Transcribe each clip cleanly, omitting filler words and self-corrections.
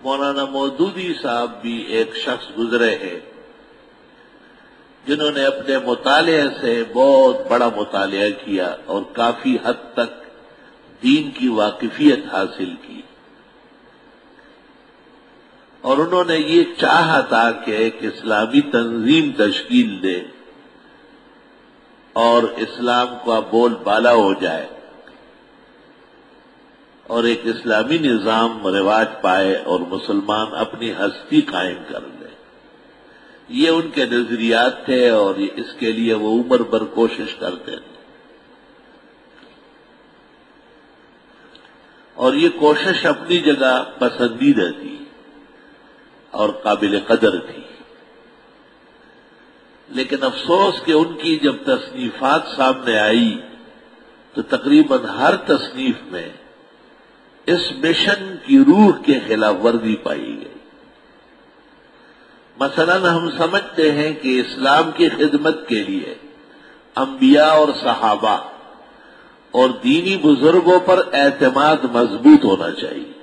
مولانا مودودی صاحب بھی ایک شخص گزرے ہیں جنہوں نے اپنے مطالعے سے بہت بڑا مطالعہ کیا اور کافی حد تک دین کی واقفیت حاصل کی، اور انہوں نے یہ چاہا تھا کہ ایک اسلامی تنظیم تشکیل دے اور اسلام کا بول بالا ہو جائے اور ایک اسلامی نظام رواج پائے اور مسلمان اپنی ہستی قائم کر لے۔ یہ ان کے نظریات تھے اور اس کے لیے وہ عمر بھر کوشش کرتے تھے، اور یہ کوشش اپنی جگہ پسندیدہ تھی اور قابل قدر تھی، لیکن افسوس کہ ان کی جب تصنیفات سامنے آئی تو تقریباً ہر تصنیف میں اس مشن کی روح کے خلاف ورزی پائی گئی۔ مثلا ہم سمجھتے ہیں کہ اسلام کی خدمت کے لیے انبیاء اور صحابہ اور دینی بزرگوں پر اعتماد مضبوط ہونا چاہیے،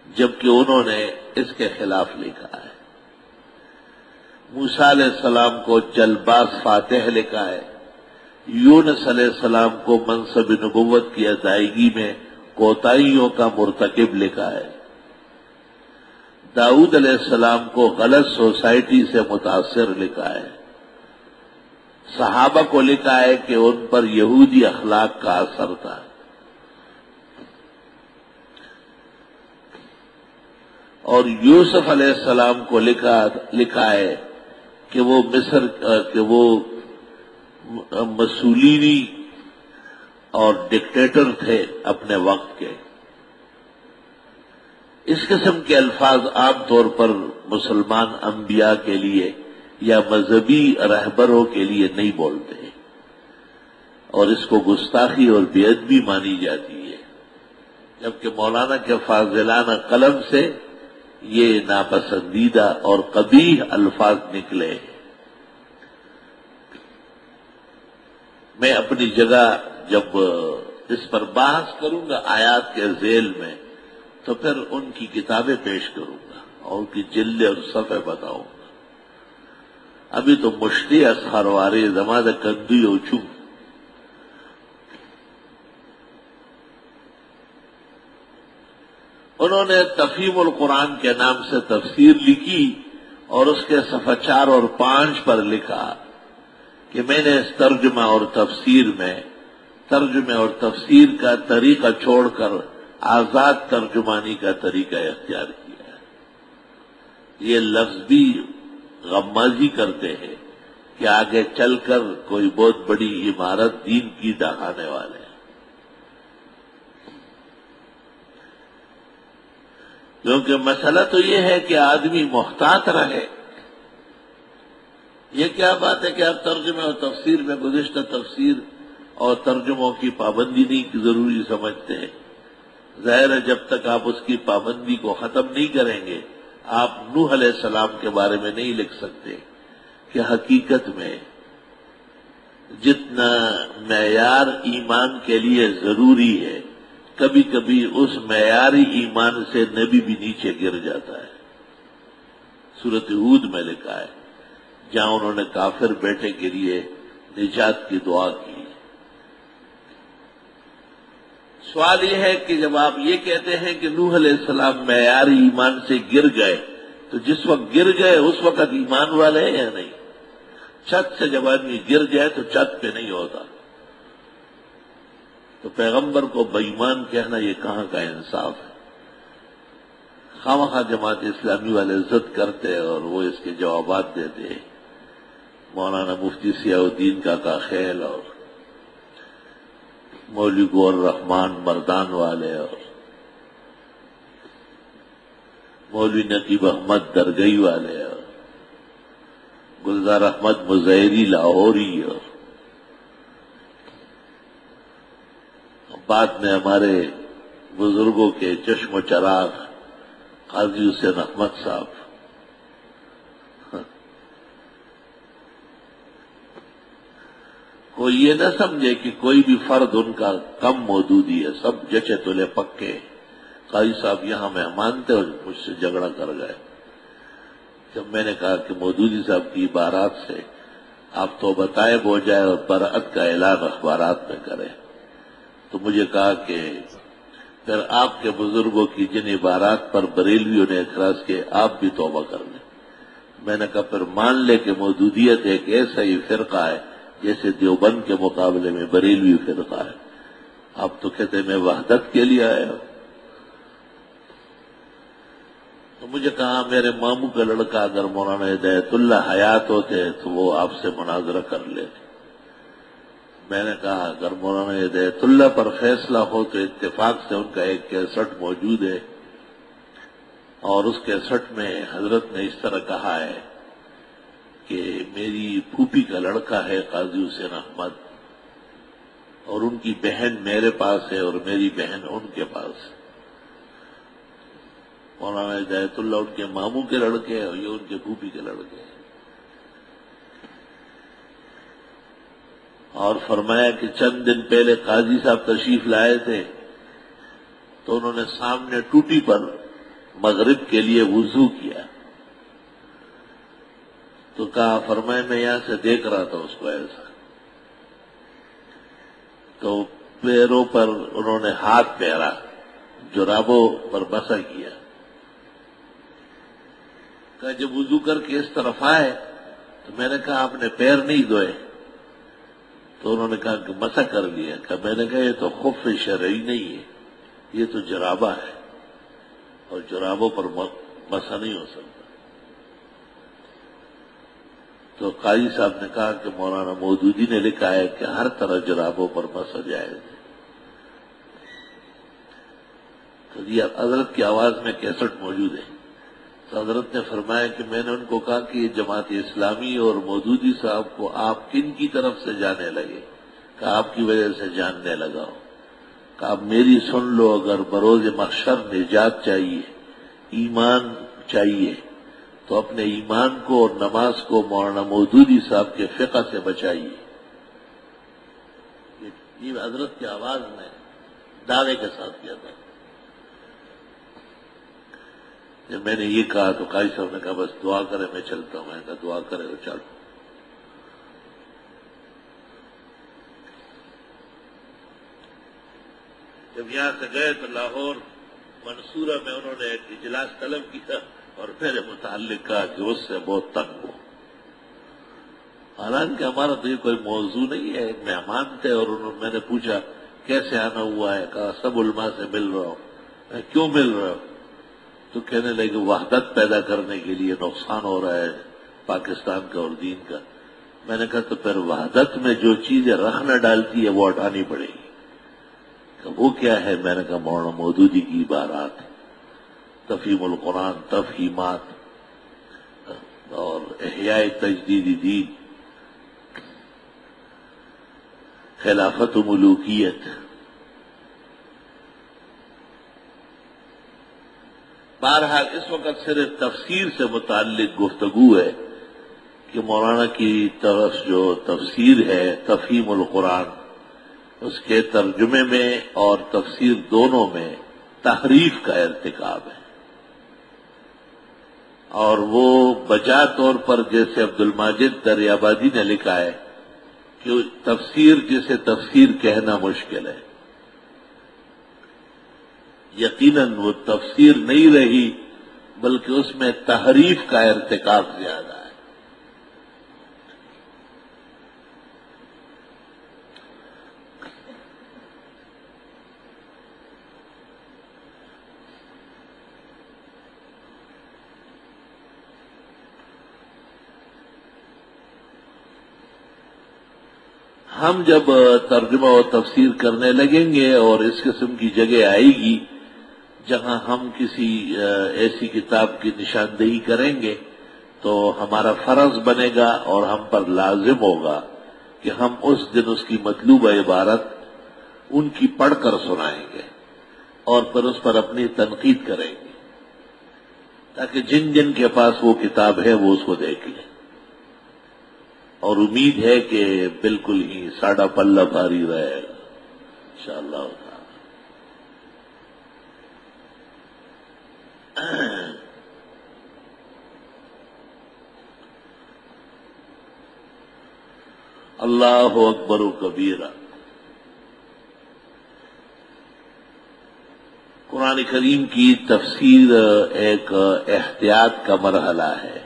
جبکہ انہوں نے اس کے خلاف لکھا ہے۔ موسیٰ علیہ السلام کو جلباز فاتح لکھا ہے، یونس علیہ السلام کو منصب نبوت کی ادائیگی میں کوتاہیوں کا مرتکب لکھا ہے، داؤد علیہ السلام کو غلط سوسائٹی سے متاثر لکھا ہے، صحابہ کو لکھا ہے کہ ان پر یہودی اخلاق کا اثر تھا، اور یوسف علیہ السلام کو لکھا ہے کہ وہ مصر کہ وہ مسولینی اور ڈکٹیٹر تھے اپنے وقت کے۔ اس قسم کے الفاظ عام طور پر مسلمان انبیاء کے لیے یا مذہبی رہبروں کے لیے نہیں بولتے، اور اس کو گستاخی اور بے ادبی مانی جاتی ہے، جبکہ مولانا کے فاضلانہ قلم سے یہ ناپسندیدہ اور قبیح الفاظ نکلے ہیں۔ میں اپنی جگہ جب اس پر بحث کروں گا آیات کے ذیل میں تو پھر ان کی کتابیں پیش کروں گا اور ان کی جلدیں اور صفحے بتاؤں گا۔ ابھی تو مشتی اصحر واری زمانہ کندی اوچوں، انہوں نے تفہیم القرآن کے نام سے تفسیر لکھی اور اس کے صفحہ 4 اور 5 پر لکھا کہ میں نے اس ترجمہ اور تفسیر میں ترجمے اور تفسیر کا طریقہ چھوڑ کر آزاد ترجمانی کا طریقہ اختیار کیا ہے۔ یہ لفظ بھی غمازی کرتے ہیں کہ آگے چل کر کوئی بہت بڑی عمارت دین کی ڈھانے والے ہیں۔ کیونکہ مسئلہ تو یہ ہے کہ آدمی محتاط رہے۔ یہ کیا بات ہے کہ آپ ترجمے اور تفسیر میں گزشتہ تفسیر اور ترجموں کی پابندی نہیں ضروری سمجھتے ہیں؟ ظاہر ہے جب تک آپ اس کی پابندی کو ختم نہیں کریں گے آپ نوح علیہ السلام کے بارے میں نہیں لکھ سکتے کہ حقیقت میں جتنا معیار ایمان کے لیے ضروری ہے کبھی کبھی اس معیاری ایمان سے نبی بھی نیچے گر جاتا ہے۔ سورۃ ہود میں لکھا ہے جہاں انہوں نے کافر بیٹے کے لیے نجات کی دعا کی۔ سوال یہ ہے کہ جب آپ یہ کہتے ہیں کہ نوح علیہ السلام معیاری ایمان سے گر گئے تو جس وقت گر گئے اس وقت ایمان والے ہیں یا نہیں؟ چھت سے جب آدمی گر جائے تو چھت پہ نہیں ہوتا، تو پیغمبر کو بے ایمان کہنا یہ کہاں کا انصاف ہے؟ خواہ جماعت اسلامی والے ضد کرتے اور وہ اس کے جوابات دیتے، مولانا مفتی ضیاء الدین کا خیل اور مولوی گور رحمان مردان والے اور مولوی نقیب احمد درگئی والے اور گلزار احمد مظہری لاہوری اور بعد میں ہمارے بزرگوں کے چشم و چراغ قاضی حسین احمد صاحب، کوئی یہ نہ سمجھے کہ کوئی بھی فرد ان کا کم موجودی ہے، سب جچے تلے پکے، قاضی صاحب یہاں مہمان تھے اور مجھ سے جھگڑا کر گئے. جب میں نے کہا کہ مودودی صاحب کی عبارات سے آپ تو بتائے ہو جائے اور برأت کا اعلان اخبارات میں کریں، تو مجھے کہا کہ پھر آپ کے بزرگوں کی جن عبارات پر بریلویوں نے اعتراض کیے آپ بھی توبہ کر لیں. میں نے کہا پھر مان لے کہ مودودیت ایک ایسا ہی فرقہ ہے جیسے دیوبند کے مقابلے میں بریلوی فرقہ ہے. آپ تو کہتے میں وحدت کے لیے آیا ہوں. تو مجھے کہا میرے ماموں کا لڑکا اگر مولانا ہدایت اللہ حیات ہوتے تو وہ آپ سے مناظرہ کر لیتے. میں نے کہا اگر مولانا ہدایت اللہ پر فیصلہ ہو تو اتفاق سے ان کا ایک کیسٹ موجود ہے، اور اس کیسٹ میں حضرت نے اس طرح کہا ہے کہ میری پھوپھی کا لڑکا ہے قاضی حسین احمد، اور ان کی بہن میرے پاس ہے اور میری بہن ان کے پاس ہے. مولانا ہدایت اللہ ان کے ماموں کے لڑکے ہیں اور یہ ان کے پھوپھی کے لڑکے ہیں. اور فرمایا کہ چند دن پہلے قاضی صاحب تشریف لائے تھے تو انہوں نے سامنے ٹوٹی پر مغرب کے لیے وضو کیا، تو کہا فرمایا میں یہاں سے دیکھ رہا تھا اس کو ایسا، تو پیروں پر انہوں نے ہاتھ پھیرا، جرابوں پر مسح کیا. کہا جب وضو کر کے اس طرف آئے تو میں نے کہا آپ نے پیر نہیں دھوئے؟ تو انہوں نے کہا کہ مسح کر لیا. کہ میں نے کہا یہ تو خف شرعی نہیں ہے، یہ تو جرابہ ہے اور جرابوں پر مسح نہیں ہو سکتا. تو قاضی صاحب نے کہا کہ مولانا مودودی نے لکھا ہے کہ ہر طرح جرابوں پر مسح جائز ہے. تو یہ حضرت کی آواز میں کیسٹ موجود ہے. تو حضرت نے فرمایا کہ میں نے ان کو کہا کہ یہ جماعت اسلامی اور مودودی صاحب کو آپ کن کی طرف سے جانے لگے؟ کہ آپ کی وجہ سے جاننے لگا ہوں. کہ آپ میری سن لو، اگر بروز محشر نجات چاہیے، ایمان چاہیے، تو اپنے ایمان کو اور نماز کو مولانا مودودی صاحب کے فقہ سے بچائیے. یہ حضرت کی آواز میں دعوے کے ساتھ کیا تھا. جب میں نے یہ کہا تو قاضی صاحب نے کہا بس دعا کرے میں چلتا ہوں. میں نے کہا دعا کرے تو چلو. جب یہاں سے گئے تو لاہور منصورہ میں انہوں نے ایک اجلاس طلب کیا اور میرے متعلق کہا کہ اس سے بہت تنگ ہو. حالانکہ ہمارا تو یہ کوئی موضوع نہیں ہے، ایک مہمان تھے اور میں نے پوچھا کیسے آنا ہوا ہے؟ کہا سب علماء سے مل رہا ہوں. میں کیوں مل رہا ہوں؟ تو کہنے لگے وحدت پیدا کرنے کے لیے نقصان ہو رہا ہے پاکستان کا اور دین کا. میں نے کہا تو پھر وحدت میں جو چیزیں رکھنا ڈالتی ہے وہ ہٹانی پڑے گی. کہ وہ کیا ہے؟ میں نے کہا مولانا مودودی کی عبارات، تفہیم القرآن، تفہیمات اور احیاء تجدید دین، خلافت و ملوکیت. بہرحال اس وقت صرف تفسیر سے متعلق گفتگو ہے کہ مولانا کی طرف جو تفسیر ہے تفہیم القرآن، اس کے ترجمے میں اور تفسیر دونوں میں تحریف کا ارتکاب ہے. اور وہ بجا طور پر جیسے عبد الماجد دریابادی نے لکھا ہے کہ تفسیر جسے تفسیر کہنا مشکل ہے. یقیناً وہ تفسیر نہیں رہی بلکہ اس میں تحریف کا ارتکاب زیادہ ہے. ہم جب ترجمہ و تفسیر کرنے لگیں گے اور اس قسم کی جگہ آئے گی جہاں ہم کسی ایسی کتاب کی نشاندہی کریں گے تو ہمارا فرض بنے گا اور ہم پر لازم ہوگا کہ ہم اس دن اس کی مطلوبہ عبارت ان کی پڑھ کر سنائیں گے اور پھر اس پر اپنی تنقید کریں گے تاکہ جن جن کے پاس وہ کتاب ہے وہ اس کو دیکھ لیں. اور امید ہے کہ بالکل ہی ساڑھا پلہ بھاری رہے گا انشاءاللہ. اللہ اکبر و کبیرہ۔ قرآن کریم کی تفسیر ایک احتیاط کا مرحلہ ہے،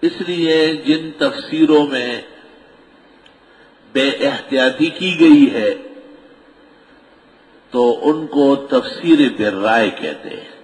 اس لیے جن تفسیروں میں بے احتیاطی کی گئی ہے تو ان کو تفسیر بالرائے کہتے ہیں۔